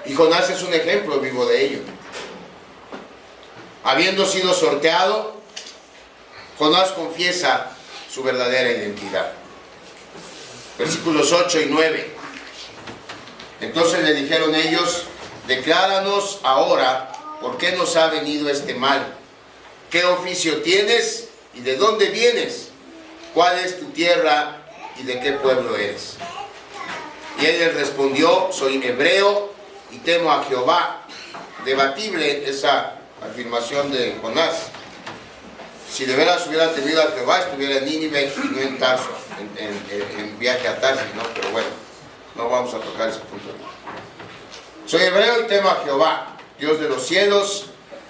Y Jonás es un ejemplo vivo de ello. Habiendo sido sorteado, Jonás confiesa su verdadera identidad. Versículos 8 y 9. Entonces le dijeron ellos: decláranos ahora por qué nos ha venido este mal. ¿Qué oficio tienes y de dónde vienes? ¿Cuál es tu tierra y de qué pueblo eres? Y él les respondió: soy hebreo y temo a Jehová. Debatible esa afirmación de Jonás. Si de veras hubiera temido a Jehová, estuviera en Nínive y no en Tarso, en viaje a Tarso, ¿no? Pero bueno, no vamos a tocar ese punto. Soy hebreo y temo a Jehová, Dios de los cielos,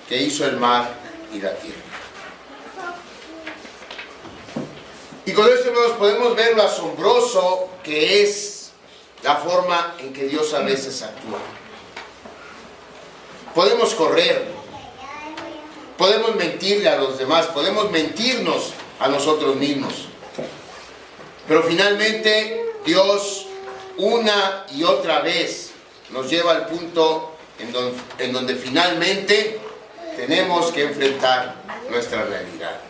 que hizo el mar y la tierra. Y con esto, hermanos, podemos ver lo asombroso que es la forma en que Dios a veces actúa. Podemos correr, podemos mentirle a los demás, podemos mentirnos a nosotros mismos. Pero finalmente Dios una y otra vez nos lleva al punto en donde finalmente tenemos que enfrentar nuestra realidad.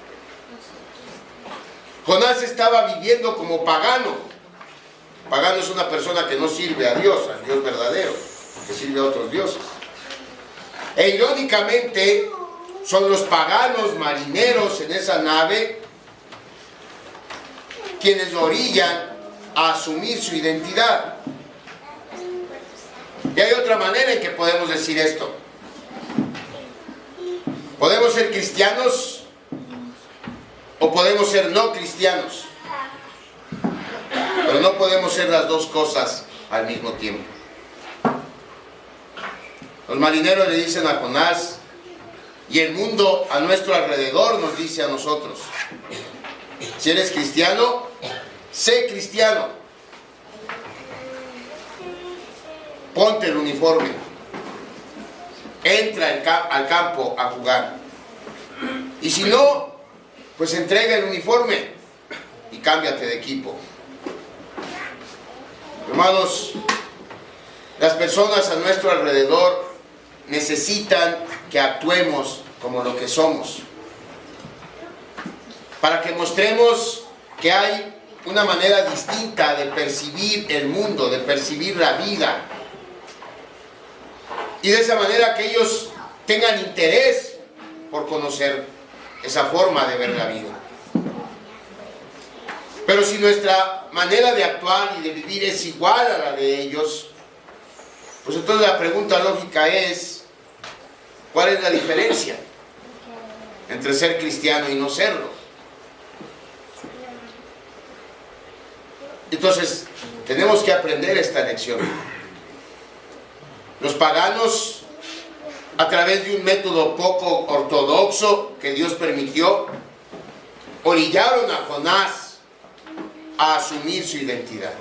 Jonás estaba viviendo como pagano. Pagano es una persona que no sirve a Dios, al Dios verdadero, que sirve a otros dioses. E irónicamente, son los paganos marineros en esa nave quienes lo orillan a asumir su identidad. Y hay otra manera en que podemos decir esto. Podemos ser cristianos o podemos ser no cristianos, pero no podemos ser las dos cosas al mismo tiempo. Los marineros le dicen a Jonás, y el mundo a nuestro alrededor nos dice a nosotros: si eres cristiano, sé cristiano. Ponte el uniforme. Entra al campo a jugar. Y si no, pues entrega el uniforme y cámbiate de equipo. Hermanos, las personas a nuestro alrededor necesitan que actuemos como lo que somos, para que mostremos que hay una manera distinta de percibir el mundo, de percibir la vida, y de esa manera que ellos tengan interés por conocer esa forma de ver la vida. Pero si nuestra manera de actuar y de vivir es igual a la de ellos, pues entonces la pregunta lógica es: ¿cuál es la diferencia entre ser cristiano y no serlo? Entonces, tenemos que aprender esta lección. Los paganos, a través de un método poco ortodoxo que Dios permitió, orillaron a Jonás a asumir su identidad.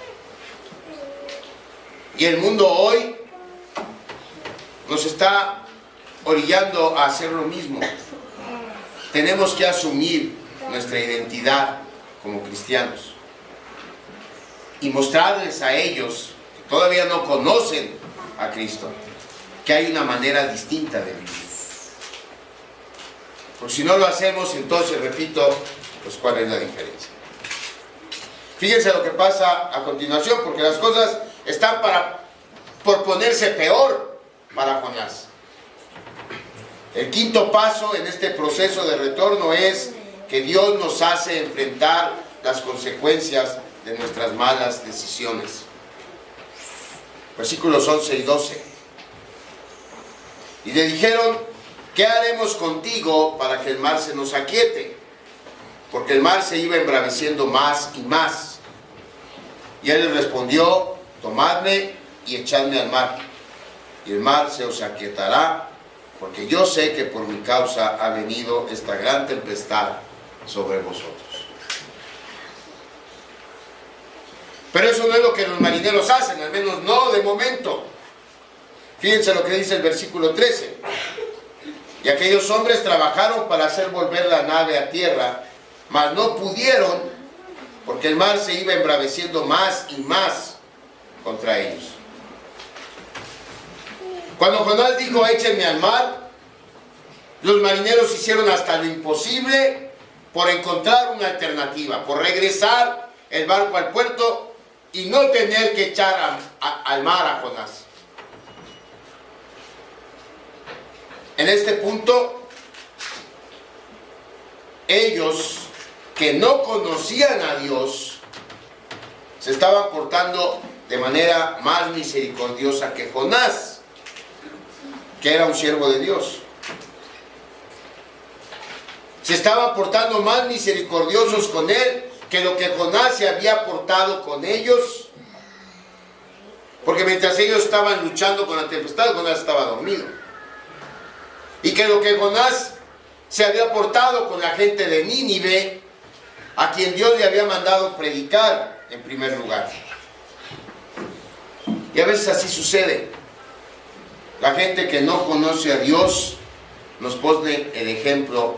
Y el mundo hoy nos está orillando a hacer lo mismo. Tenemos que asumir nuestra identidad como cristianos y mostrarles a ellos que todavía no conocen a Cristo que hay una manera distinta de vivir. Porque si no lo hacemos, entonces, repito, pues ¿cuál es la diferencia? Fíjense lo que pasa a continuación, porque las cosas están por ponerse peor para Jonás. El quinto paso en este proceso de retorno es que Dios nos hace enfrentar las consecuencias de nuestras malas decisiones. Versículos 11 y 12. Y le dijeron: ¿qué haremos contigo para que el mar se nos aquiete? Porque el mar se iba embraveciendo más y más. Y él les respondió: tomadme y echadme al mar, y el mar se os aquietará, porque yo sé que por mi causa ha venido esta gran tempestad sobre vosotros. Pero eso no es lo que los marineros hacen, al menos no de momento. Fíjense lo que dice el versículo 13. Y aquellos hombres trabajaron para hacer volver la nave a tierra, mas no pudieron, porque el mar se iba embraveciendo más y más contra ellos. Cuando Jonás dijo, échenme al mar, los marineros hicieron hasta lo imposible por encontrar una alternativa, por regresar el barco al puerto y no tener que echar al mar a Jonás. En este punto, ellos que no conocían a Dios se estaban portando de manera más misericordiosa que Jonás, que era un siervo de Dios. Se estaban portando más misericordiosos con él que lo que Jonás se había portado con ellos, porque mientras ellos estaban luchando con la tempestad, Jonás estaba dormido. Y que lo que Jonás se había portado con la gente de Nínive, a quien Dios le había mandado predicar en primer lugar. Y a veces así sucede. La gente que no conoce a Dios nos pone el ejemplo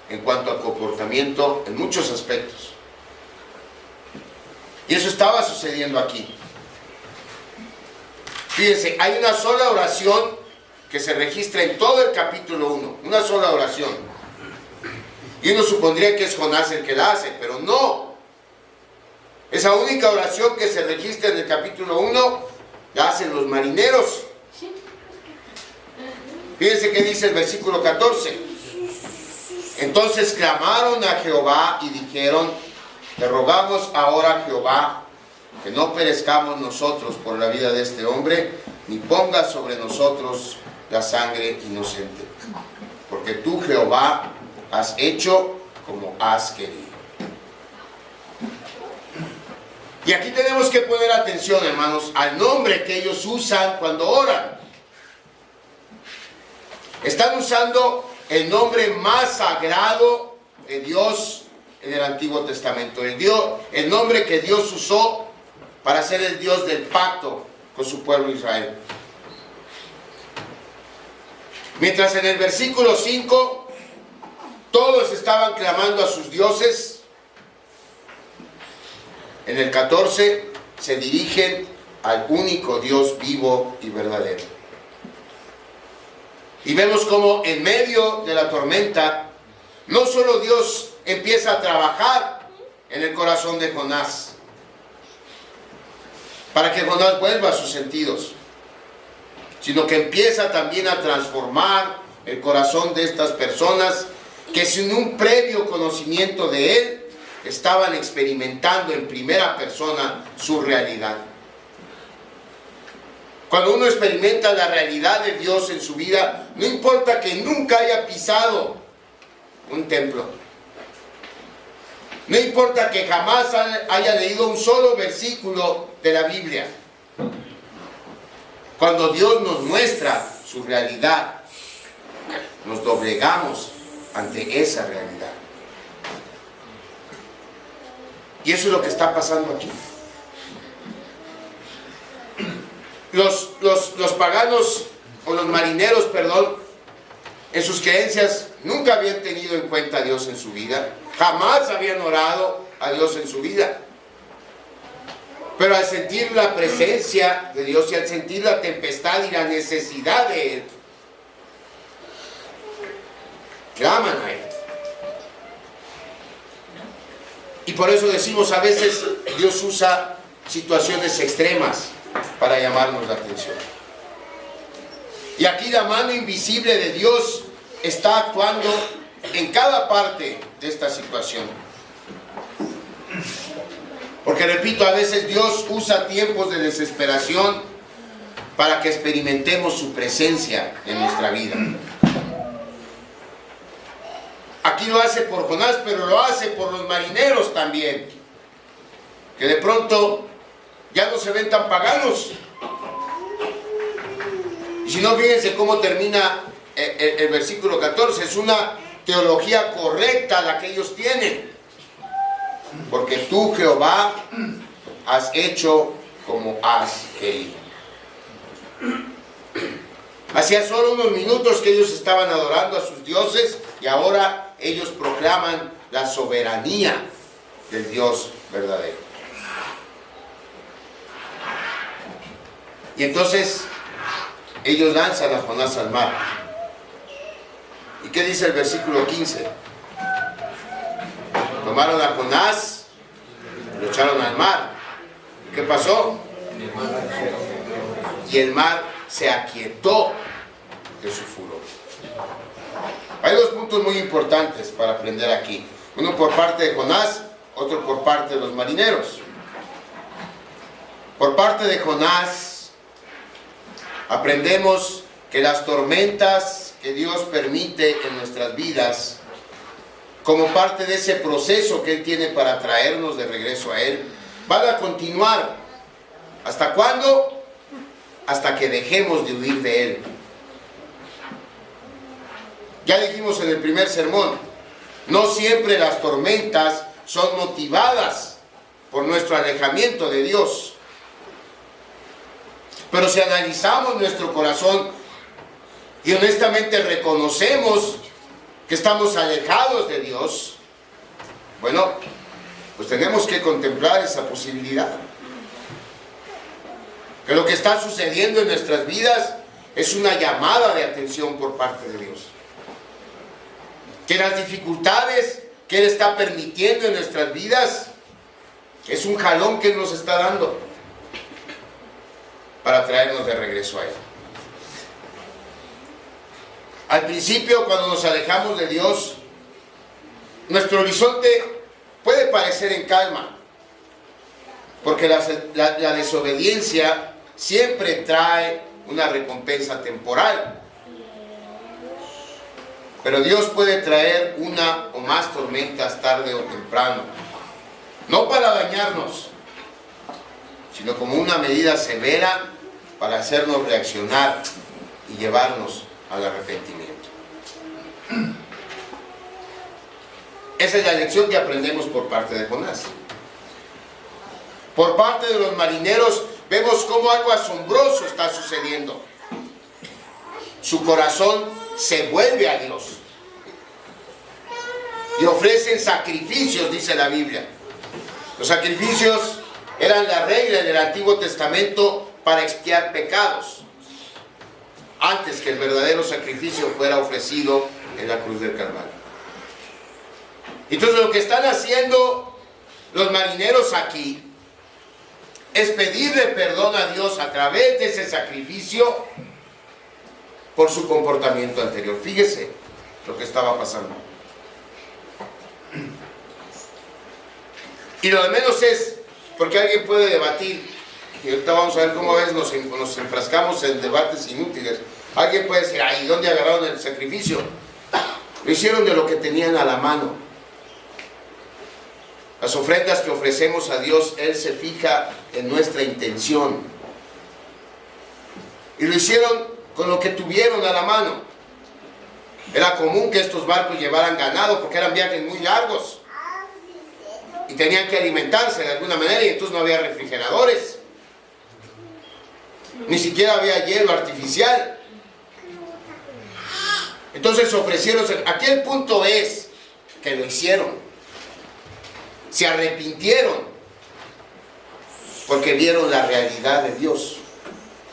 en cuanto al comportamiento en muchos aspectos. Y eso estaba sucediendo aquí. Fíjense, hay una sola oración que se registra en todo el capítulo 1. Una sola oración. Y uno supondría que es Jonás el que la hace, pero no. Esa única oración que se registra en el capítulo 1 la hacen los marineros. Fíjense que dice el versículo 14. Entonces clamaron a Jehová y dijeron, te rogamos ahora, Jehová, que no perezcamos nosotros por la vida de este hombre, ni pongas sobre nosotros la sangre inocente. Porque tú, Jehová, has hecho como has querido. Y aquí tenemos que poner atención, hermanos, al nombre que ellos usan cuando oran. Están usando el nombre más sagrado de Dios en el Antiguo Testamento. El nombre que Dios usó para ser el Dios del pacto con su pueblo Israel. Mientras en el versículo 5 todos estaban clamando a sus dioses, en el 14 se dirigen al único Dios vivo y verdadero. Y vemos cómo en medio de la tormenta, no solo Dios empieza a trabajar en el corazón de Jonás, para que Jonás vuelva a sus sentidos, sino que empieza también a transformar el corazón de estas personas que sin un previo conocimiento de Él, estaban experimentando en primera persona su realidad. Cuando uno experimenta la realidad de Dios en su vida, no importa que nunca haya pisado un templo, no importa que jamás haya leído un solo versículo de la Biblia, cuando Dios nos muestra su realidad, nos doblegamos ante esa realidad. Y eso es lo que está pasando aquí. Los paganos, o los marineros, perdón, en sus creencias nunca habían tenido en cuenta a Dios en su vida. Jamás habían orado a Dios en su vida. Pero al sentir la presencia de Dios y al sentir la tempestad y la necesidad de Él, claman a Él. Y por eso decimos, a veces Dios usa situaciones extremas para llamarnos la atención. Y aquí la mano invisible de Dios está actuando en cada parte de esta situación. Porque repito, a veces Dios usa tiempos de desesperación para que experimentemos su presencia en nuestra vida. Aquí lo hace por Jonás, pero lo hace por los marineros también, que de pronto ya no se ven tan paganos. Y si no, fíjense cómo termina el versículo 14. Es una teología correcta la que ellos tienen. Porque tú, Jehová, has hecho como has querido. Hacía solo unos minutos que ellos estaban adorando a sus dioses y ahora ellos proclaman la soberanía del Dios verdadero. Y entonces ellos lanzan a Jonás al mar. ¿Y qué dice el versículo 15? Tomaron a Jonás, lo echaron al mar. ¿Qué pasó? Y el mar se aquietó de su furor. Hay dos puntos muy importantes para aprender aquí. Uno por parte de Jonás, otro por parte de los marineros. Por parte de Jonás, aprendemos que las tormentas que Dios permite en nuestras vidas, como parte de ese proceso que Él tiene para traernos de regreso a Él, van a continuar. ¿Hasta cuándo? Hasta que dejemos de huir de Él. Ya dijimos en el primer sermón, no siempre las tormentas son motivadas por nuestro alejamiento de Dios. Pero si analizamos nuestro corazón y honestamente reconocemos que estamos alejados de Dios, bueno, pues tenemos que contemplar esa posibilidad. Que lo que está sucediendo en nuestras vidas es una llamada de atención por parte de Dios. Que las dificultades que Él está permitiendo en nuestras vidas es un jalón que Él nos está dando para traernos de regreso a Él. Al principio, cuando nos alejamos de Dios, nuestro horizonte puede parecer en calma, porque la desobediencia siempre trae una recompensa temporal. Pero Dios puede traer una o más tormentas tarde o temprano, no para dañarnos, sino como una medida severa para hacernos reaccionar y llevarnos al arrepentimiento. Esa es la lección que aprendemos por parte de Jonás. Por parte de los marineros vemos cómo algo asombroso está sucediendo. Su corazón se vuelve a Dios y ofrecen sacrificios, dice la Biblia. Los sacrificios eran la regla en el Antiguo Testamento para expiar pecados, antes que el verdadero sacrificio fuera ofrecido en la cruz del Calvario. Entonces lo que están haciendo los marineros aquí es pedirle perdón a Dios a través de ese sacrificio por su comportamiento anterior. Fíjese lo que estaba pasando. Y lo de menos es, porque alguien puede debatir, y ahorita vamos a ver cómo a veces nos enfrascamos en debates inútiles. Alguien puede decir, ay, ¿dónde agarraron el sacrificio? Lo hicieron de lo que tenían a la mano. Las ofrendas que ofrecemos a Dios, Él se fija en nuestra intención. Y lo hicieron con lo que tuvieron a la mano. Era común que estos barcos llevaran ganado porque eran viajes muy largos. Y tenían que alimentarse de alguna manera y entonces no había refrigeradores. Ni siquiera había hielo artificial. Entonces ofrecieron. Aquí el punto es que lo hicieron. Se arrepintieron porque vieron la realidad de Dios.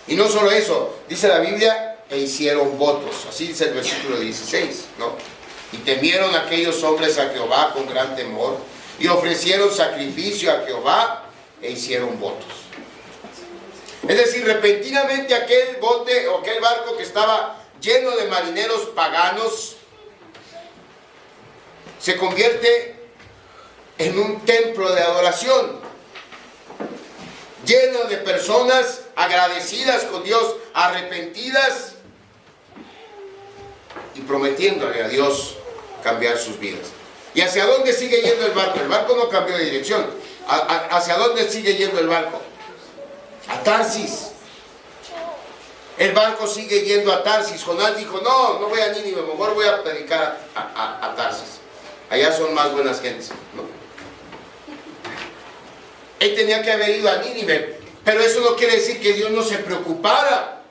Y no solo eso, dice la Biblia, e hicieron votos. Así dice el versículo 16, ¿no? Y temieron aquellos hombres a Jehová con gran temor, y ofrecieron sacrificio a Jehová, e hicieron votos. Es decir, repentinamente aquel bote o aquel barco que estaba lleno de marineros paganos, se convierte en un templo de adoración, lleno de personas agradecidas con Dios, arrepentidas y prometiéndole a Dios cambiar sus vidas. ¿Y hacia dónde sigue yendo el barco? El barco no cambió de dirección. ¿Hacia dónde sigue yendo el barco? A Tarsis. El barco sigue yendo a Tarsis. Jonás dijo, no voy a Nínive, mejor voy a predicar a Tarsis. Allá son más buenas gentes, ¿no? Él tenía que haber ido a Nínive, pero eso no quiere decir que Dios no se preocupara